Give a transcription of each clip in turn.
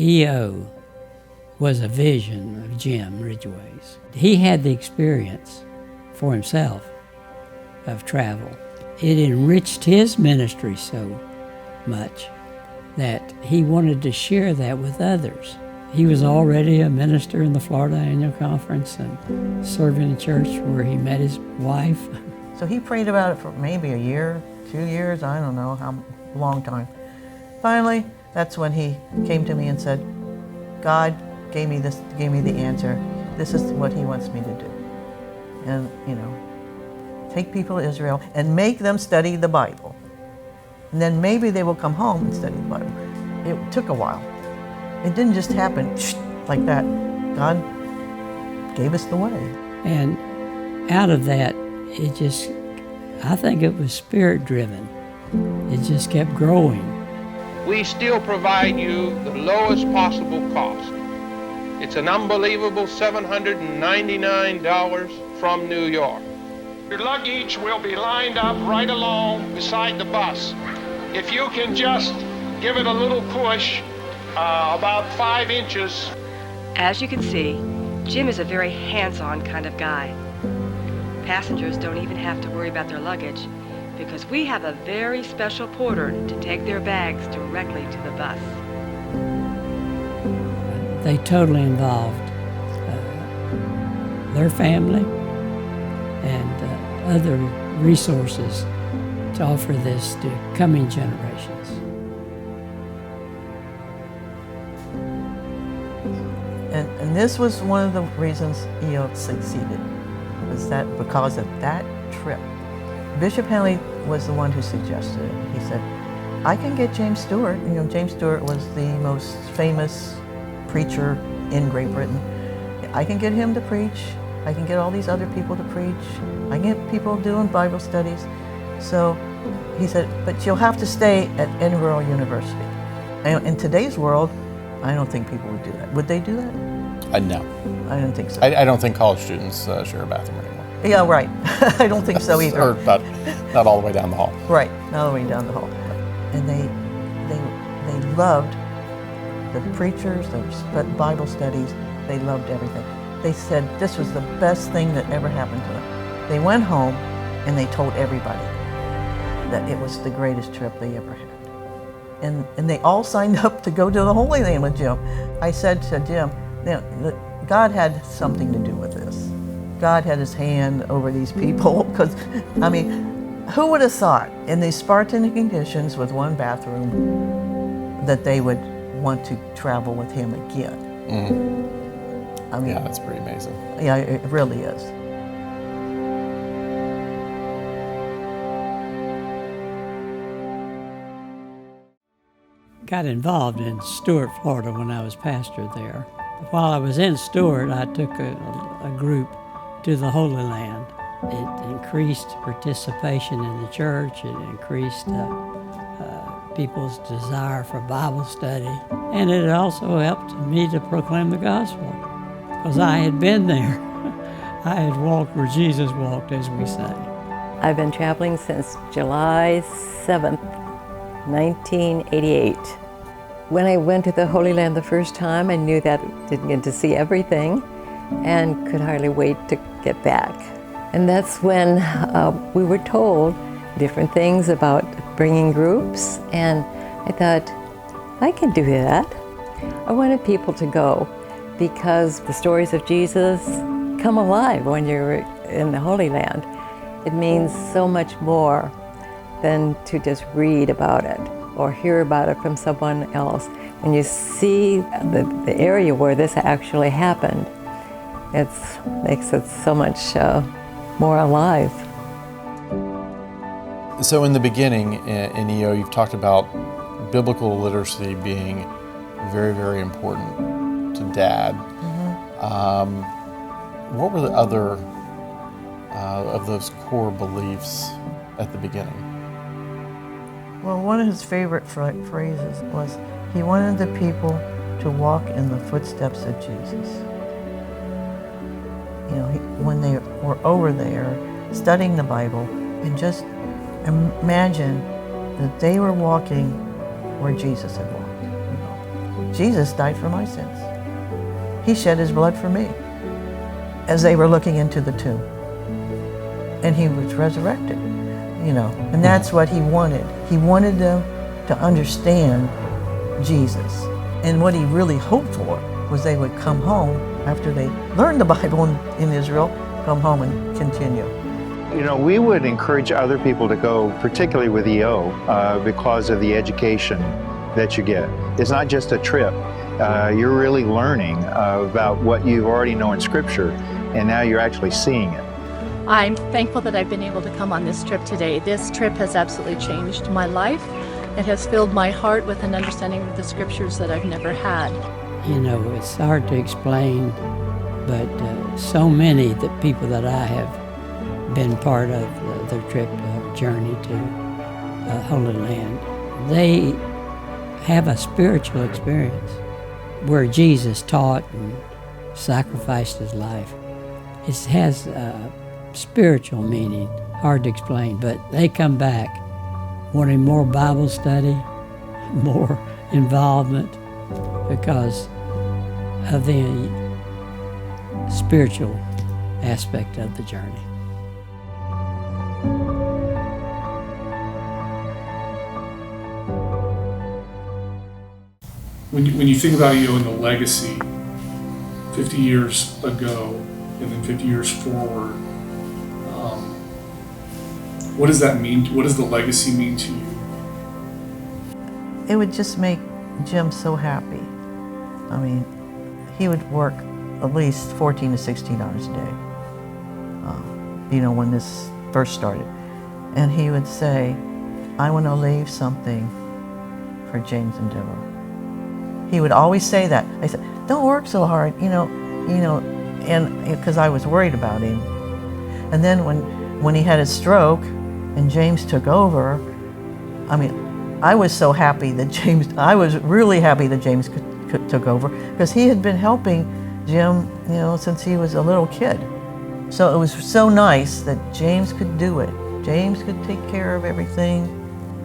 EO was a vision of Jim Ridgway's. He had the experience for himself of travel. It enriched his ministry so much that he wanted to share that with others. He was already a minister in the Florida Annual Conference and serving in church where he met his wife. So he prayed about it for maybe a year, 2 years, I don't know how long time. Finally, that's when he came to me and said, God gave me the answer. This is what he wants me to do. And, take people to Israel and make them study the Bible. And then maybe they will come home and study the Bible. It took a while. It didn't just happen like that. God gave us the way. And out of that, I think it was spirit-driven. It just kept growing. We still provide you the lowest possible cost. It's an unbelievable $799 from New York. Your luggage will be lined up right along beside the bus. If you can just give it a little push, about 5 inches. As you can see, Jim is a very hands-on kind of guy. Passengers don't even have to worry about their luggage because we have a very special porter to take their bags directly to the bus. They totally involved their family and other resources to offer this to coming generations. And this was one of the reasons EO succeeded, was that because of that trip. Bishop Henley was the one who suggested it. He said, I can get James Stewart. James Stewart was the most famous preacher in Great Britain. I can get him to preach. I can get all these other people to preach. I can get people doing Bible studies. So he said, but you'll have to stay at Edinburgh University. And in today's world, I don't think people would do that. Would they do that? No. I don't think so. I don't think college students share a bathroom anymore. Yeah, right. I don't think so either. Or not all the way down the hall. Right, not all the way down the hall. And they loved the preachers, the Bible studies. They loved everything. They said this was the best thing that ever happened to them. They went home and they told everybody that it was the greatest trip they ever had. And they all signed up to go to the Holy Land with Jim. I said to Jim, God had something to do with this. God had his hand over these people because, who would have thought in these Spartan conditions with one bathroom that they would want to travel with him again? Mm-hmm. Yeah, that's pretty amazing. Yeah, it really is. Got involved in Stuart, Florida when I was pastor there. While I was in Stuart, I took a group to the Holy Land. It increased participation in the church. It increased people's desire for Bible study. And it also helped me to proclaim the gospel because I had been there. I had walked where Jesus walked, as we say. I've been traveling since July 7th, 1988. When I went to the Holy Land the first time, I knew that I didn't get to see everything and could hardly wait to get back. And that's when we were told different things about bringing groups, and I thought, I can do that. I wanted people to go because the stories of Jesus come alive when you're in the Holy Land. It means so much more than to just read about it or hear about it from someone else. When you see the area where this actually happened, it makes it so much more alive. So in the beginning in EO, you've talked about biblical literacy being very, very important to Dad. Mm-hmm. What were the other of those core beliefs at the beginning? Well, one of his favorite phrases was he wanted the people to walk in the footsteps of Jesus. When they were over there studying the Bible, and just imagine that they were walking where Jesus had walked. Jesus died for my sins. He shed his blood for me as they were looking into the tomb. And he was resurrected, and that's what he wanted. He wanted them to understand Jesus. And what he really hoped for was they would come home after they learned the Bible in Israel, come home and continue. We would encourage other people to go, particularly with EO, because of the education that you get. It's not just a trip. You're really learning about what you already know in Scripture, and now you're actually seeing it. I'm thankful that I've been able to come on this trip today. This trip has absolutely changed my life. It has filled my heart with an understanding of the Scriptures that I've never had. It's hard to explain, but so many the people that I have been part of the trip journey to Holy Land, they have a spiritual experience where Jesus taught and sacrificed his life. It has a spiritual meaning, hard to explain, but they come back wanting more Bible study, more involvement, because of the spiritual aspect of the journey. When you think about EO and the legacy 50 years ago and then 50 years forward, what does that mean? What does the legacy mean to you? It would just make Jim so happy. He would work at least 14 to 16 hours a day, when this first started. And he would say, I want to leave something for James and Deborah. He would always say that. I said, don't work so hard, and because I was worried about him. And then when he had his stroke and James took over, I was so happy that I was really happy that James took over, because he had been helping Jim, since he was a little kid. So it was so nice that James could do it. James could take care of everything.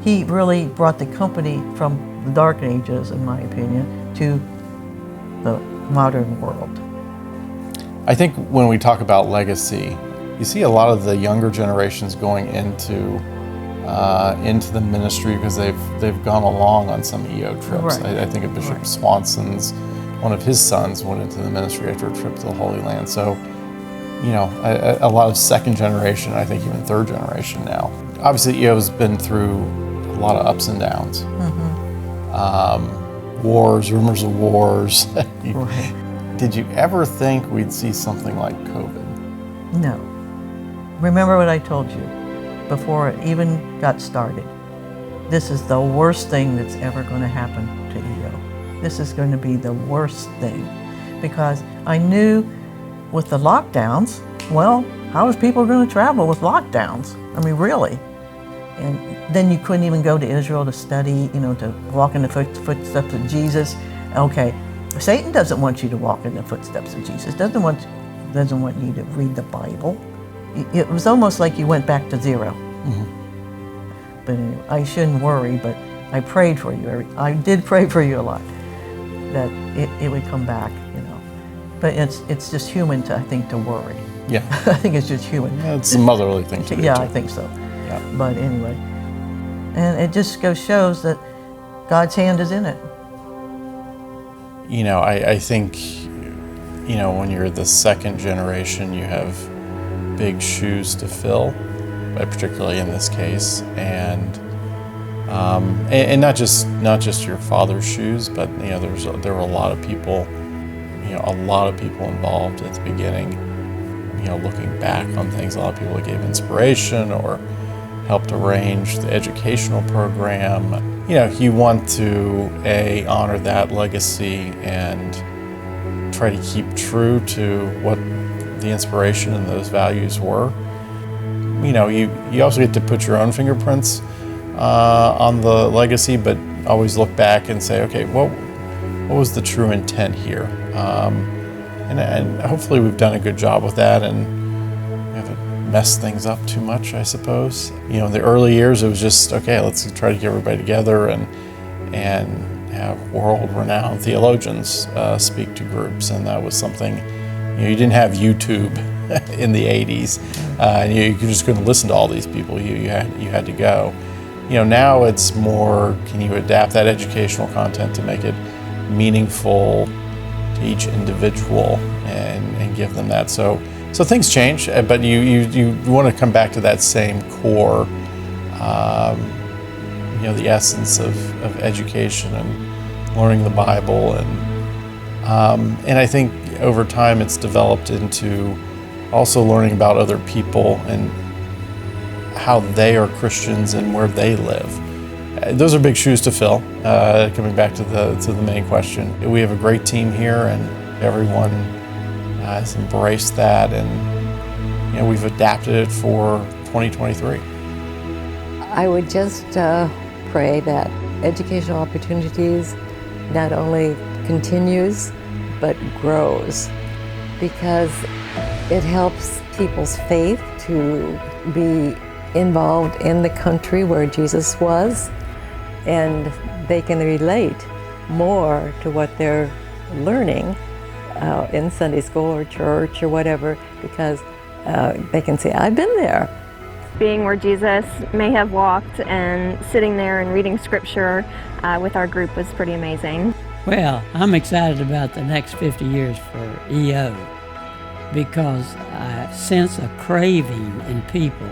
He really brought the company from the dark ages, in my opinion, to the modern world. I think when we talk about legacy, you see a lot of the younger generations going into the ministry because they've gone along on some EO trips. Right. I think of Bishop Swanson's, one of his sons went into the ministry after a trip to the Holy Land. So, a lot of second generation, I think even third generation now. Obviously, EO's been through a lot of ups and downs. Wars, rumors of wars. Right. Did you ever think we'd see something like COVID? No. Remember what I told you before it even got started. This is the worst thing that's ever going to happen to EO. This is going to be the worst thing, because I knew with the lockdowns, well, how was people going to travel with lockdowns? Really. And then you couldn't even go to Israel to study, to walk in the footsteps of Jesus. Okay, Satan doesn't want you to walk in the footsteps of Jesus. Doesn't want you to read the Bible. It was almost like you went back to zero. Mm-hmm. But anyway, I shouldn't worry. But I prayed for you. I did pray for you a lot, that it would come back. But it's just human to worry. Yeah. I think it's just human. Yeah, it's a motherly thing to do. Yeah, too. I think so. Yeah. But anyway, and it just shows that God's hand is in it. I think, when you're the second generation, you have big shoes to fill, particularly in this case, and not just your father's shoes, but there were a lot of people, involved at the beginning. Looking back on things, a lot of people that gave inspiration or helped arrange the educational program. You want to honor that legacy and try to keep true to what the inspiration and those values were. You also get to put your own fingerprints on the legacy, but always look back and say, okay, what was the true intent here? And hopefully we've done a good job with that, and we haven't messed things up too much, I suppose. In the early years, it was just, okay, let's try to get everybody together and have world-renowned theologians speak to groups, and that was something, you didn't have YouTube in the 80s, and you just couldn't listen to all these people. You had to go. Now it's more, can you adapt that educational content to make it meaningful to each individual and give them that. So things change, but you want to come back to that same core, the essence of education and learning the Bible, and I think over time it's developed into also learning about other people and how they are Christians and where they live. Those are big shoes to fill. Coming back to the main question, we have a great team here, and everyone has embraced that, and we've adapted it for 2023. I would just pray that educational opportunities not only continues but grows, because it helps people's faith to be involved in the country where Jesus was, and they can relate more to what they're learning in Sunday school or church or whatever, because they can say, I've been there. Being where Jesus may have walked and sitting there and reading scripture with our group was pretty amazing. Well, I'm excited about the next 50 years for EO, because I sense a craving in people,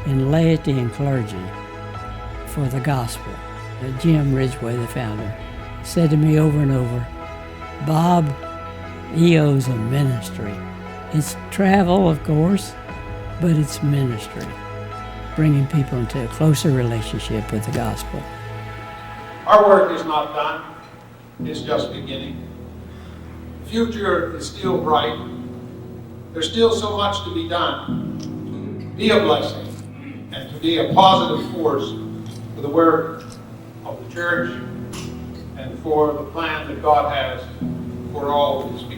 in laity and clergy, for the gospel. Jim Ridgway, the founder, said to me over and over, Bob, EO's a ministry. It's travel, of course, but it's ministry, bringing people into a closer relationship with the gospel. Our work is not done. It's just beginning. The future is still bright. There's still so much to be done, to be a blessing, and to be a positive force for the work of the church and for the plan that God has for all of His people.